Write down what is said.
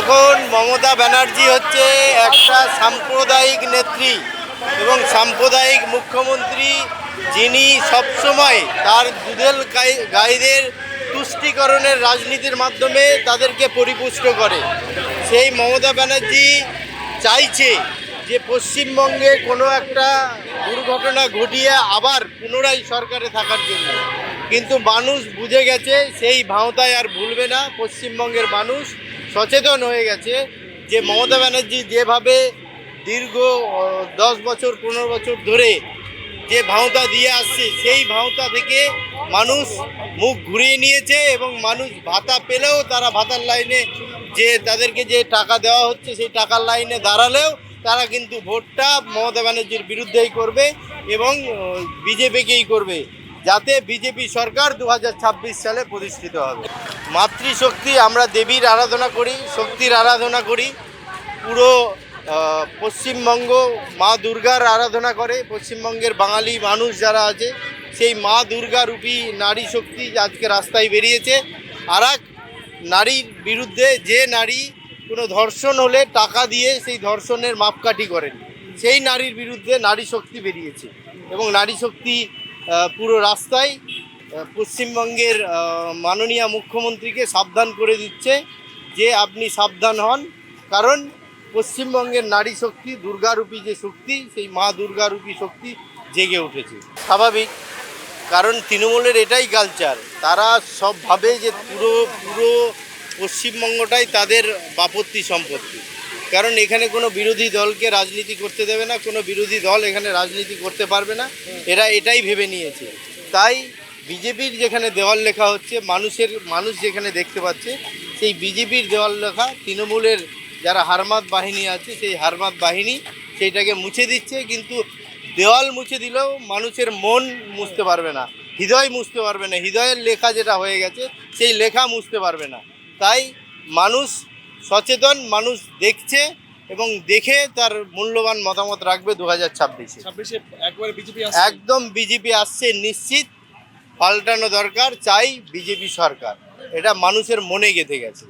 দেখুন, মমতা ব্যানার্জি হচ্ছে একটা সাম্প্রদায়িক নেত্রী এবং সাম্প্রদায়িক মুখ্যমন্ত্রী, যিনি সবসময় তার দুধেল গাইদের তুষ্টিকরণের রাজনীতির মাধ্যমে তাদেরকে পরিপুষ্ট করে। সেই মমতা ব্যানার্জি চাইছে যে পশ্চিমবঙ্গে কোনো একটা দুর্ঘটনা ঘটিয়ে আবার পুনরায় সরকারে থাকার জন্য, কিন্তু মানুষ বুঝে গেছে সেই ভাঁওতায় আর ভুলবে না। পশ্চিমবঙ্গের মানুষ সচেতন হয়ে গেছে যে মমতা ব্যানার্জি যেভাবে দীর্ঘ 10 বছর 15 বছর ধরে যে ভাঁওতা দিয়ে আসছে, সেই ভাঁওতা থেকে মানুষ মুখ ঘুরিয়ে নিয়েছে এবং মানুষ ভাতা পেলেও তারা ভাতার লাইনে, যে তাদেরকে যে টাকা দেওয়া হচ্ছে সেই টাকার লাইনে দাঁড়ালেও তারা কিন্তু ভোটটা মমতা ব্যানার্জির বিরুদ্ধেই করবে এবং বিজেপিকেই করবে, যাতে বিজেপি সরকার 2026 সালে প্রতিষ্ঠিত হবে। মাতৃশক্তি, আমরা দেবীর আরাধনা করি, শক্তির আরাধনা করি। পুরো পশ্চিমবঙ্গ মা দুর্গার আরাধনা করে। পশ্চিমবঙ্গের বাঙালি মানুষ যারা আছে, সেই মা দুর্গা রূপী নারী শক্তি আজকে রাস্তায় বেরিয়েছে। আর এক নারীর বিরুদ্ধে, যে নারী কোনো ধর্ষণ হলে টাকা দিয়ে সেই ধর্ষণের মাপকাঠি করেন, সেই নারীর বিরুদ্ধে নারী শক্তি বেরিয়েছে এবং নারী শক্তি পুরো রাস্তায় পশ্চিমবঙ্গের মাননীয় মুখ্যমন্ত্রীকে সাবধান করে দিচ্ছে যে আপনি সাবধান হন, কারণ পশ্চিমবঙ্গের নারী শক্তি, দুর্গারূপী যে শক্তি, সেই মা দুর্গারূপী শক্তি জেগে উঠেছে। স্বাভাবিক, কারণ তৃণমূলের এটাই কালচার। তারা সব ভাবে যে পুরো পশ্চিমবঙ্গটাই তাদের বাপত্তি সম্পত্তি, কারণ এখানে কোনো বিরোধী দলকে রাজনীতি করতে দেবে না, কোনো বিরোধী দল এখানে রাজনীতি করতে পারবে না, এরা এটাই ভেবে নিয়েছে। তাই বিজেপির যেখানে দেওয়াল লেখা হচ্ছে, মানুষ যেখানে দেখতে পাচ্ছে সেই বিজেপির দেওয়াল লেখা, তৃণমূলের যারা হারমাত বাহিনী আছে সেই হারমাত বাহিনী সেইটাকে মুছে দিচ্ছে। কিন্তু দেওয়াল মুছে দিলেও মানুষের মন মুছতে পারবে না, হৃদয় মুছতে পারবে না। হৃদয়ের লেখা যেটা হয়ে গেছে সেই লেখা মুছতে পারবে না। তাই মানুষ সচেতন, মানুষ দেখছে এবং দেখে তার মূল্যবান মতামত রাখবে 2026-এ। একদম বিজেপি আসছে নিশ্চিত, পাল্টানো দরকার, চাই বিজেপি সরকার, এটা মানুষের মনে গেঁথে গেছে।